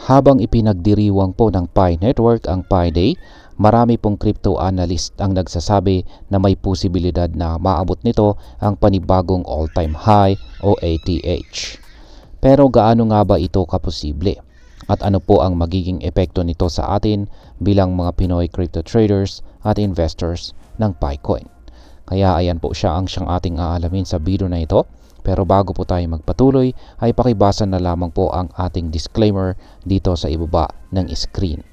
Habang ipinagdiriwang po ng Pi Network ang Pi Day, marami pong crypto analyst ang nagsasabi na may posibilidad na maabot nito ang panibagong all-time high o ATH. Pero gaano nga ba ito kaposible? At ano po ang magiging epekto nito sa atin bilang mga Pinoy crypto traders at investors ng Picoin? Kaya ayan po siyang ating aalamin sa video na ito. Pero bago po tayo magpatuloy ay pakibasa na lamang po ang ating disclaimer dito sa ibaba ng screen.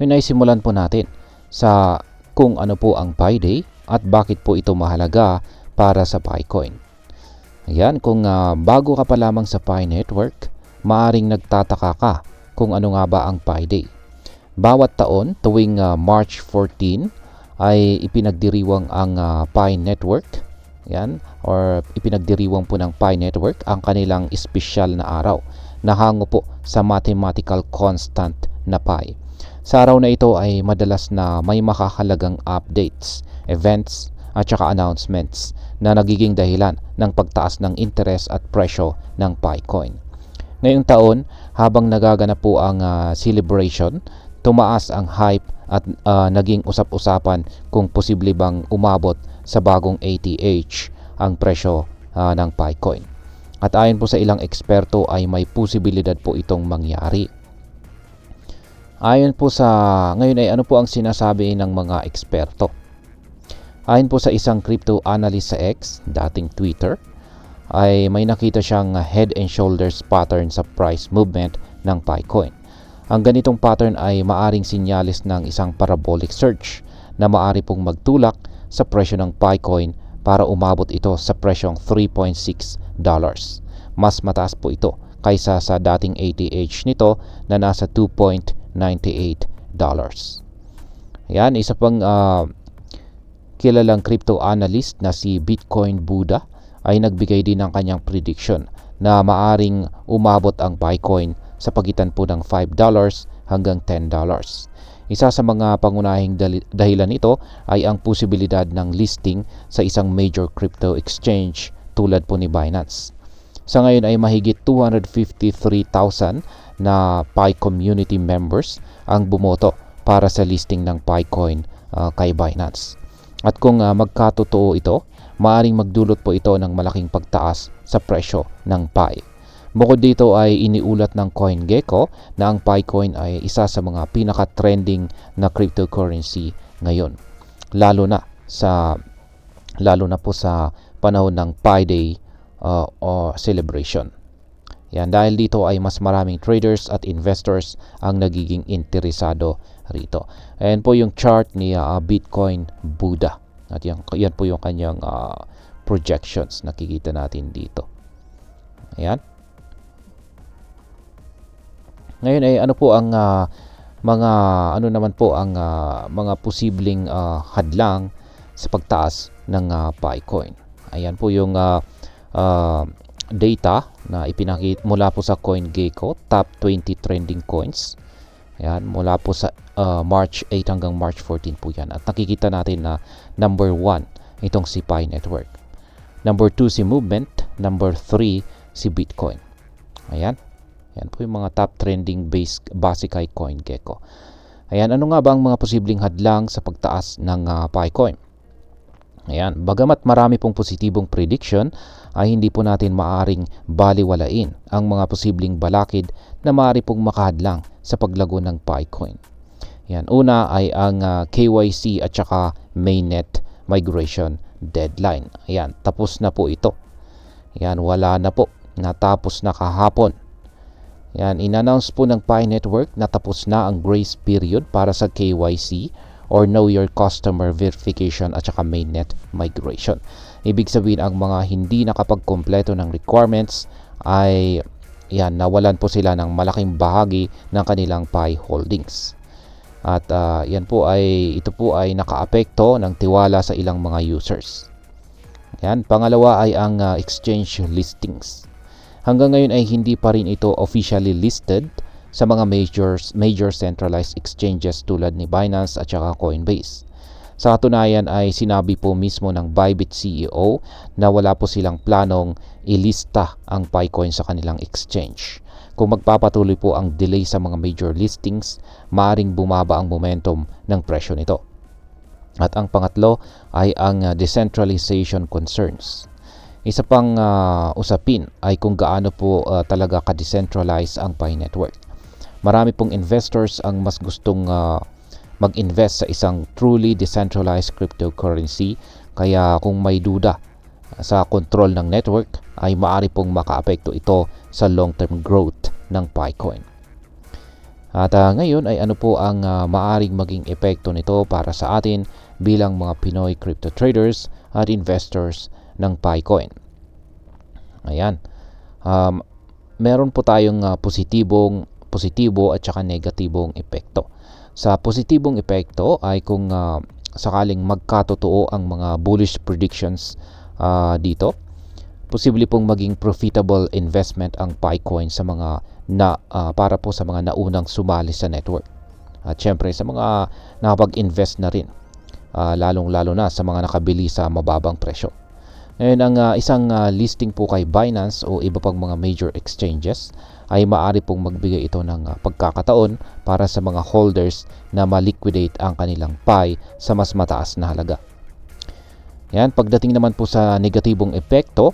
Ngayon ay simulan po natin sa kung ano po ang Pi Day at bakit po ito mahalaga para sa Picoin. Ayan, kung bago ka pa lamang sa Pi Network, maaring nagtataka ka kung ano nga ba ang Pi Day. Bawat taon tuwing March 14 ay ipinagdiriwang ang Pi Network. Yan, or ipinagdiriwang po ng Pi Network ang kanilang espesyal na araw na hango po sa mathematical constant na pi. Sa araw na ito ay madalas na may makakalagang updates, events at saka announcements na nagiging dahilan ng pagtaas ng interest at presyo ng Picoin. Ngayong taon, habang nagaganap po ang celebration, tumaas ang hype at naging usap-usapan kung posible bang umabot sa bagong ATH ang presyo ng Picoin. At ayon po sa ilang eksperto ay may posibilidad po itong mangyari. Ayon po sa ngayon ay ano po ang sinasabi ng mga eksperto? Ayon po sa isang crypto analyst sa X, dating Twitter, ay may nakita siyang head and shoulders pattern sa price movement ng Picoin. Ang ganitong pattern ay maaring sinyalis ng isang parabolic surge na maari pong magtulak sa presyo ng Picoin para umabot ito sa presyong $3.6. Mas mataas po ito kaysa sa dating ATH nito na nasa $2.98. Yan, isa pang kilalang crypto analyst na si Bitcoin Buddha ay nagbigay din ng kanyang prediction na maaring umabot ang Picoin sa pagitan po ng $5 hanggang $10. Isa sa mga pangunahing dahilan nito ay ang posibilidad ng listing sa isang major crypto exchange tulad po ni Binance. Sa ngayon ay mahigit 253,000 na Pi community members ang bumoto para sa listing ng Picoin kay Binance. At kung magkatotoo ito, maaring magdulot po ito ng malaking pagtaas sa presyo ng Pi. Bukod dito ay iniulat ng CoinGecko na ang Picoin ay isa sa mga pinaka-trending na cryptocurrency ngayon. Lalo na po sa panahon ng Pi Day o celebration. Yan, dahil dito ay mas maraming traders at investors ang nagiging interesado rito. Ayan po yung chart ni Bitcoin Buddha. At yan po yung kanyang projections nakikita natin dito. Ayan. Ngayon ay ano po ang mga posibleng hadlang sa pagtaas ng Picoin. Ayan po yung data na ipinakita mula po sa CoinGecko, top 20 trending coins. Ayan, mula po sa March 8 hanggang March 14 po yan. At nakikita natin na number 1 itong si Pi Network. Number 2 si Movement, number 3 si Bitcoin. Ayan. Yan po yung mga top trending base kay CoinGecko. Ayan, ano nga ba ang mga posibleng hadlang sa pagtaas ng Picoin? Ayan, bagamat marami pong positibong prediction, ay hindi po natin maaring baliwalain ang mga posibleng balakid na maaari pong makahadlang sa paglago ng Picoin. Ayan, una ay ang KYC at saka mainnet migration deadline. Ayan, tapos na po ito. Ayan, wala na po. Natapos na kahapon. Yan, in-announce po ng Pi Network na tapos na ang grace period para sa KYC or Know Your Customer Verification at saka mainnet migration. Ibig sabihin ang mga hindi nakapagkompleto ng requirements ay nawalan po sila ng malaking bahagi ng kanilang Pi holdings. At ito po ay nakaapekto ng tiwala sa ilang mga users. Yan, pangalawa ay ang exchange listings. Hanggang ngayon ay hindi pa rin ito officially listed sa mga major centralized exchanges tulad ni Binance at saka Coinbase. Sa katunayan ay sinabi po mismo ng Bybit CEO na wala po silang planong ilista ang Picoin sa kanilang exchange. Kung magpapatuloy po ang delay sa mga major listings, maaring bumaba ang momentum ng presyo nito. At ang pangatlo ay ang decentralization concerns. Isa pang usapin ay kung gaano po talaga ka-decentralized ang Pi Network. Marami pong investors ang mas gustong mag-invest sa isang truly decentralized cryptocurrency, kaya kung may duda sa control ng network ay maaari pong makaapekto ito sa long-term growth ng Picoin. At ngayon ay ano po ang maaring maging epekto nito para sa atin bilang mga Pinoy crypto traders at investors ng Picoin. Ayan. Meron po tayong positibo at saka negatibong epekto. Sa positibong epekto ay kung sakaling magkatotoo ang mga bullish predictions dito, posible pong maging profitable investment ang Picoin sa mga para po sa mga naunang sumali sa network. At syempre sa mga nakapag-invest na rin, lalong-lalo na sa mga nakabili sa mababang presyo. Ngayon, ang isang listing po kay Binance o iba pang mga major exchanges ay maaari pong magbigay ito ng pagkakataon para sa mga holders na ma-liquidate ang kanilang Pi sa mas mataas na halaga. Yan, pagdating naman po sa negatibong epekto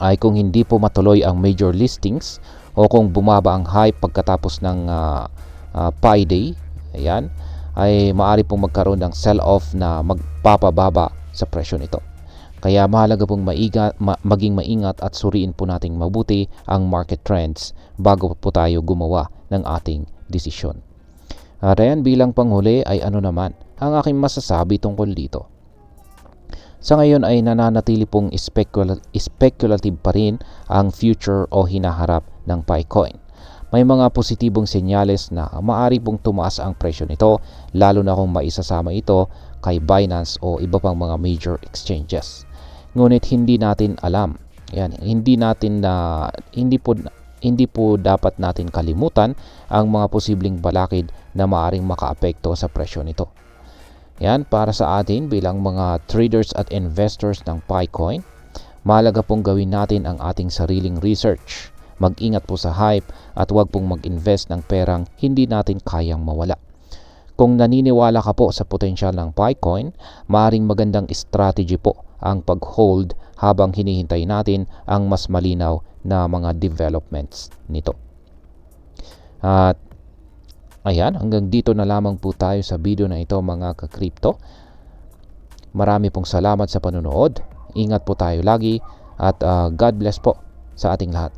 ay kung hindi po matuloy ang major listings o kung bumaba ang hype pagkatapos ng Pi Day, ayan, ay maaari pong magkaroon ng sell-off na magpapababa sa presyo nito. Kaya mahalaga pong maging maingat at suriin po nating mabuti ang market trends bago po tayo gumawa ng ating desisyon. At ayan, bilang panghuli ay ano naman ang aking masasabi tungkol dito. Sa ngayon ay nananatili pong speculative pa rin ang future o hinaharap ng Picoin. May mga positibong senyales na maaari pong tumaas ang presyo nito, lalo na kung maisasama ito kay Binance o iba pang mga major exchanges. Ngunit hindi natin alam. Yan, hindi po dapat natin kalimutan ang mga posibleng balakid na maaring makaapekto sa presyo nito. Yan, para sa atin bilang mga traders at investors ng Picoin, mahalaga pong gawin natin ang ating sariling research. Mag-ingat po sa hype at huwag pong mag-invest ng perang hindi natin kayang mawala. Kung naniniwala ka po sa potensyal ng Picoin, maaaring magandang strategy po ang pag-hold habang hinihintay natin ang mas malinaw na mga developments nito. At ayan, hanggang dito na lamang po tayo sa video na ito mga ka-crypto. Marami pong salamat sa panonood. Ingat po tayo lagi at God bless po sa ating lahat.